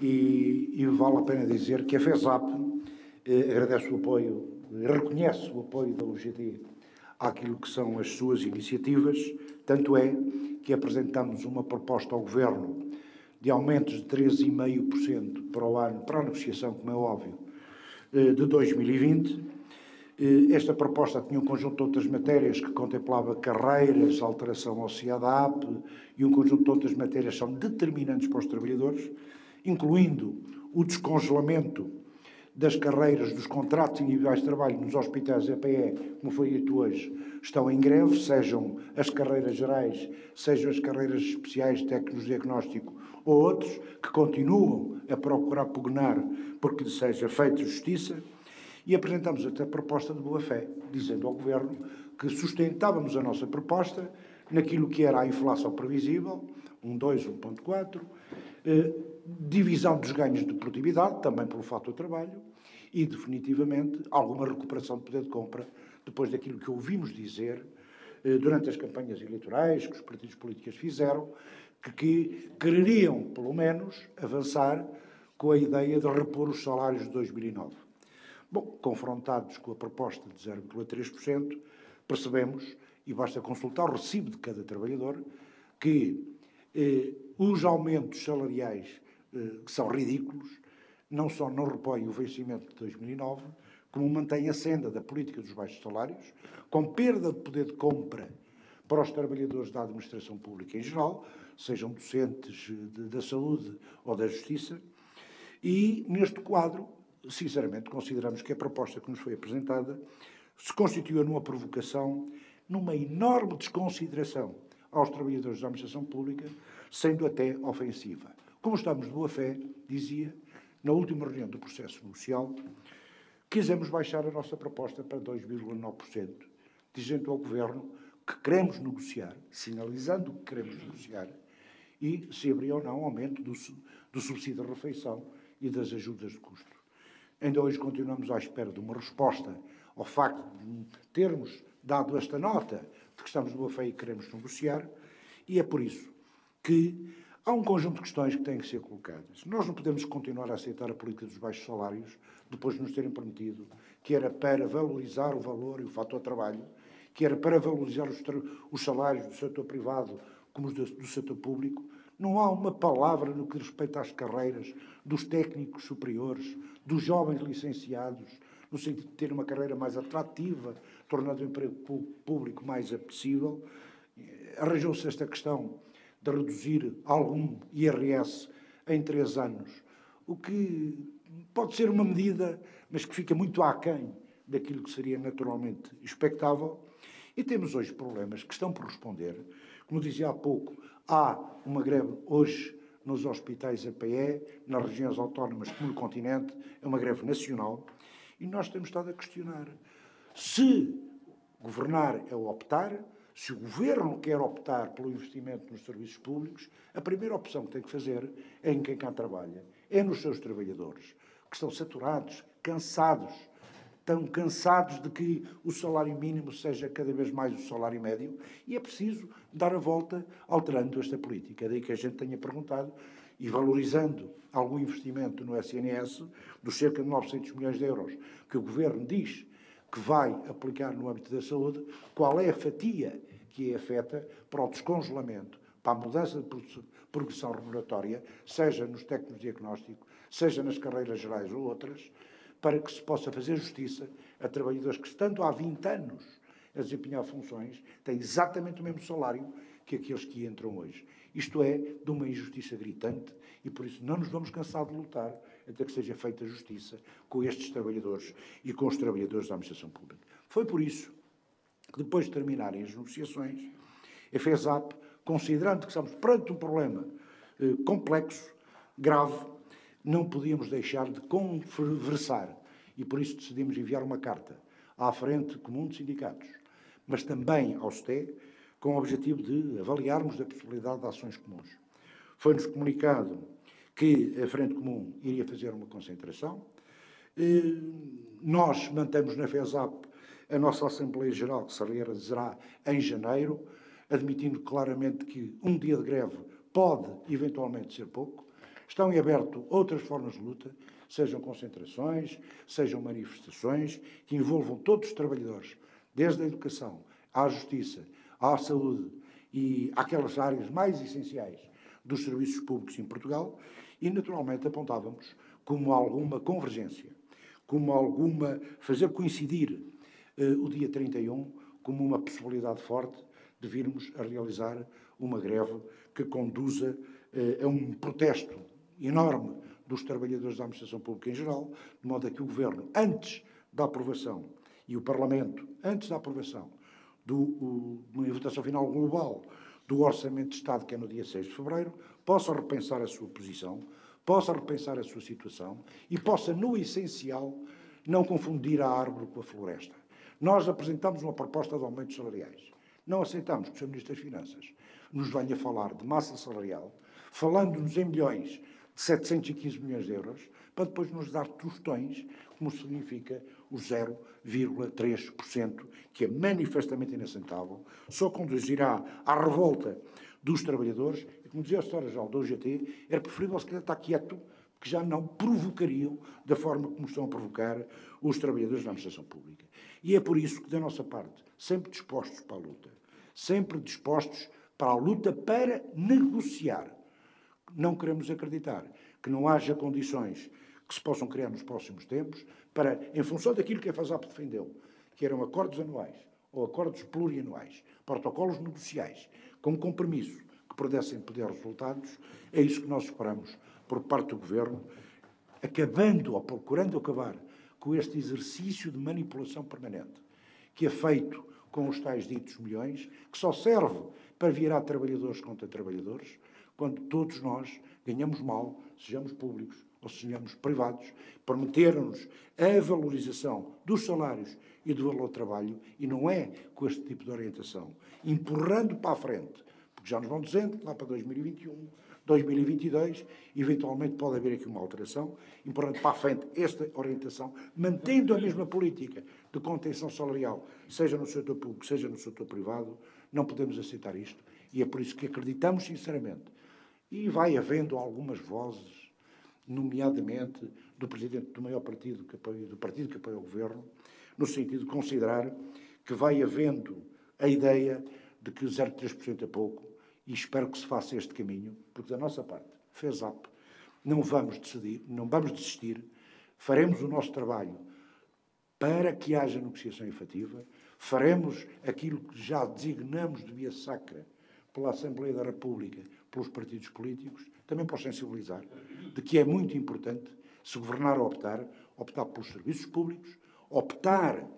e vale a pena dizer que a FESAP agradece o apoio, reconhece o apoio da UGT àquilo que são as suas iniciativas, tanto é que apresentamos uma proposta ao Governo de aumentos de 13,5% para o ano, para a negociação, como é óbvio, de 2020. Esta proposta tinha um conjunto de outras matérias que contemplava carreiras, alteração ao CIADAP e um conjunto de outras matérias que são determinantes para os trabalhadores, incluindo o descongelamento das carreiras dos contratos individuais de trabalho nos hospitais EPE, como foi dito hoje, estão em greve, sejam as carreiras gerais, sejam as carreiras especiais de técnico-diagnóstico ou outros, que continuam a procurar pugnar porque lhe seja feita justiça. E apresentamos esta proposta de boa-fé, dizendo ao Governo que sustentávamos a nossa proposta naquilo que era a inflação previsível, 1,2, 1,4, divisão dos ganhos de produtividade, também pelo fator trabalho, e, definitivamente, alguma recuperação de poder de compra, depois daquilo que ouvimos dizer durante as campanhas eleitorais que os partidos políticos fizeram, que quereriam, pelo menos, avançar com a ideia de repor os salários de 2009. Bom, confrontados com a proposta de 0,3%, percebemos, e basta consultar o recibo de cada trabalhador, que os aumentos salariais, que são ridículos, não só não repõem o vencimento de 2009, como mantêm a senda da política dos baixos salários, com perda de poder de compra para os trabalhadores da administração pública em geral, sejam docentes da saúde ou da justiça, e neste quadro, sinceramente, consideramos que a proposta que nos foi apresentada se constitua numa provocação, numa enorme desconsideração aos trabalhadores da administração pública, sendo até ofensiva. Como estamos de boa fé, dizia, na última reunião do processo negocial, quisemos baixar a nossa proposta para 2,9%, dizendo ao Governo que queremos negociar, sinalizando que queremos negociar, e se haveria ou não aumento do subsídio de refeição e das ajudas de custo. Ainda hoje continuamos à espera de uma resposta ao facto de termos dado esta nota de que estamos de boa fé e queremos negociar, e é por isso que há um conjunto de questões que têm que ser colocadas. Nós não podemos continuar a aceitar a política dos baixos salários, depois de nos terem prometido que era para valorizar o valor e o fator trabalho, que era para valorizar os salários do setor privado como os do setor público. Não há uma palavra no que respeita às carreiras dos técnicos superiores, dos jovens licenciados, no sentido de ter uma carreira mais atrativa, tornando o emprego público mais apetecível. Arranjou-se esta questão de reduzir algum IRS em 3 anos, o que pode ser uma medida, mas que fica muito aquém daquilo que seria naturalmente expectável. E temos hoje problemas que estão por responder. Como dizia há pouco, há uma greve hoje nos hospitais APE, nas regiões autónomas como no continente, é uma greve nacional, e nós temos estado a questionar se governar é optar, se o Governo quer optar pelo investimento nos serviços públicos, a primeira opção que tem que fazer é em quem cá trabalha, é nos seus trabalhadores, que estão saturados, cansados, tão cansados de que o salário mínimo seja cada vez mais o salário médio, e é preciso dar a volta alterando esta política. É daí que a gente tenha perguntado, e valorizando algum investimento no SNS, dos cerca de 900 milhões de euros que o Governo diz que vai aplicar no âmbito da saúde, qual é a fatia que é afeta para o descongelamento, para a mudança de progressão remuneratória, seja nos técnicos de diagnóstico, seja nas carreiras gerais ou outras, para que se possa fazer justiça a trabalhadores que, estando há 20 anos a desempenhar funções, têm exatamente o mesmo salário que aqueles que entram hoje. Isto é de uma injustiça gritante e, por isso, não nos vamos cansar de lutar até que seja feita justiça com estes trabalhadores e com os trabalhadores da administração pública. Foi por isso que, depois de terminarem as negociações, a FESAP, considerando que estamos perante um problema complexo, grave, não podíamos deixar de conversar e, por isso, decidimos enviar uma carta à Frente Comum de Sindicatos, mas também ao STE, com o objetivo de avaliarmos a possibilidade de ações comuns. Foi-nos comunicado que a Frente Comum iria fazer uma concentração. Nós mantemos na FESAP a nossa Assembleia Geral, que se realizará em janeiro, admitindo claramente que um dia de greve pode, eventualmente, ser pouco. Estão em aberto outras formas de luta, sejam concentrações, sejam manifestações, que envolvam todos os trabalhadores, desde a educação, à justiça, à saúde e àquelas áreas mais essenciais dos serviços públicos em Portugal, e naturalmente apontávamos como alguma convergência, como alguma fazer coincidir o dia 31 como uma possibilidade forte de virmos a realizar uma greve que conduza a um protesto enorme dos trabalhadores da administração pública em geral, de modo a que o Governo, antes da aprovação, e o Parlamento, antes da aprovação de uma votação final global do Orçamento de Estado, que é no dia 6 de fevereiro, possa repensar a sua posição, possa repensar a sua situação e possa, no essencial, não confundir a árvore com a floresta. Nós apresentamos uma proposta de aumentos salariais. Não aceitamos que o Sr. Ministro das Finanças nos venha falar de massa salarial, falando-nos em milhões de 715 milhões de euros, para depois nos dar tostões, como significa o 0,3%, que é manifestamente inaceitável, só conduzirá à revolta dos trabalhadores, e como dizia a história-geral da UGT, era preferível se calhar estar quieto, que já não provocariam da forma como estão a provocar os trabalhadores da administração pública. E é por isso que, da nossa parte, sempre dispostos para a luta, sempre dispostos para a luta para negociar. Não queremos acreditar que não haja condições que se possam criar nos próximos tempos para, em função daquilo que a FASAP defendeu, que eram acordos anuais ou acordos plurianuais, protocolos negociais, com compromisso, que pudessem ter resultados, é isso que nós esperamos por parte do Governo, acabando ou procurando acabar com este exercício de manipulação permanente, que é feito com os tais ditos milhões, que só serve para virar trabalhadores contra trabalhadores, quando todos nós ganhamos mal, sejamos públicos ou sejamos privados, prometeram-nos a valorização dos salários e do valor do trabalho, e não é com este tipo de orientação, empurrando para a frente, porque já nos vão dizendo, lá para 2021, 2022, eventualmente pode haver aqui uma alteração, empurrando para a frente esta orientação, mantendo a mesma política de contenção salarial, seja no setor público, seja no setor privado, não podemos aceitar isto, e é por isso que acreditamos sinceramente, e vai havendo algumas vozes, nomeadamente do presidente do maior partido do partido que apoia o Governo, no sentido de considerar que vai havendo a ideia de que 0,3% é pouco, e espero que se faça este caminho, porque da nossa parte, FESAP, não vamos desistir, faremos o nosso trabalho para que haja negociação efetiva, faremos aquilo que já designamos de via sacra pela Assembleia da República, pelos partidos políticos, também para os sensibilizar, de que é muito importante, se governar ou optar pelos serviços públicos, optar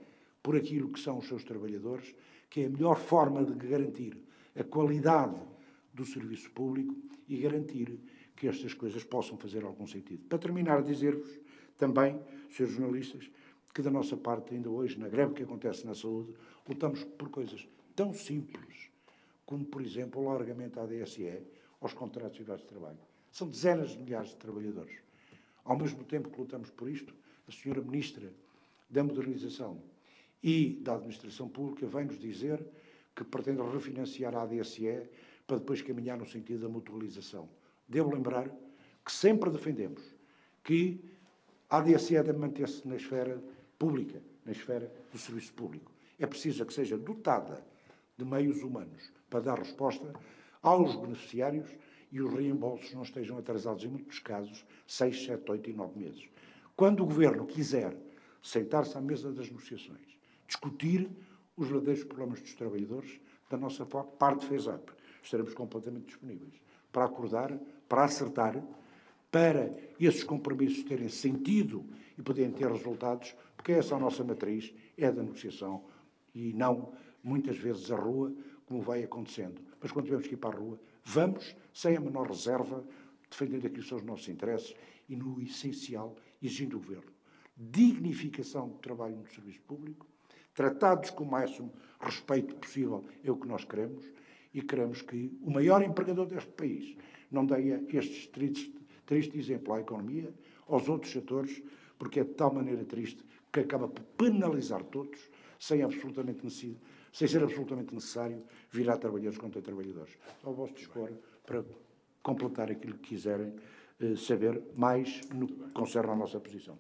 por aquilo que são os seus trabalhadores, que é a melhor forma de garantir a qualidade do serviço público e garantir que estas coisas possam fazer algum sentido. Para terminar, dizer-vos também, senhores jornalistas, que da nossa parte, ainda hoje, na greve que acontece na saúde, lutamos por coisas tão simples como, por exemplo, o alargamento à DSE, aos contratos iguais de trabalho. São dezenas de milhares de trabalhadores. Ao mesmo tempo que lutamos por isto, a senhora Ministra da Modernização e da Administração Pública vem-nos dizer que pretende refinanciar a ADSE para depois caminhar no sentido da mutualização. Devo lembrar que sempre defendemos que a ADSE deve manter-se na esfera pública, na esfera do serviço público. É preciso que seja dotada de meios humanos para dar resposta aos beneficiários e os reembolsos não estejam atrasados, em muitos casos, 6, 7, 8 e 9 meses. Quando o Governo quiser sentar-se à mesa das negociações, discutir os verdadeiros problemas dos trabalhadores, da nossa parte FESAP, estaremos completamente disponíveis para acordar, para acertar, para esses compromissos terem sentido e poderem ter resultados, porque essa é a nossa matriz, é a da negociação e não, muitas vezes, a rua, como vai acontecendo. Mas quando tivermos que ir para a rua, vamos, sem a menor reserva, defendendo aquilo que são os nossos interesses e, no essencial, exigindo o Governo dignificação do trabalho no serviço público, tratados com o máximo respeito possível, é o que nós queremos, e queremos que o maior empregador deste país não dê estes triste exemplo à economia, aos outros setores, porque é de tal maneira triste que acaba por penalizar todos, sem ser absolutamente necessário virar trabalhadores contra trabalhadores. Ao vosso dispor para completar aquilo que quiserem saber mais no que concerne à nossa posição.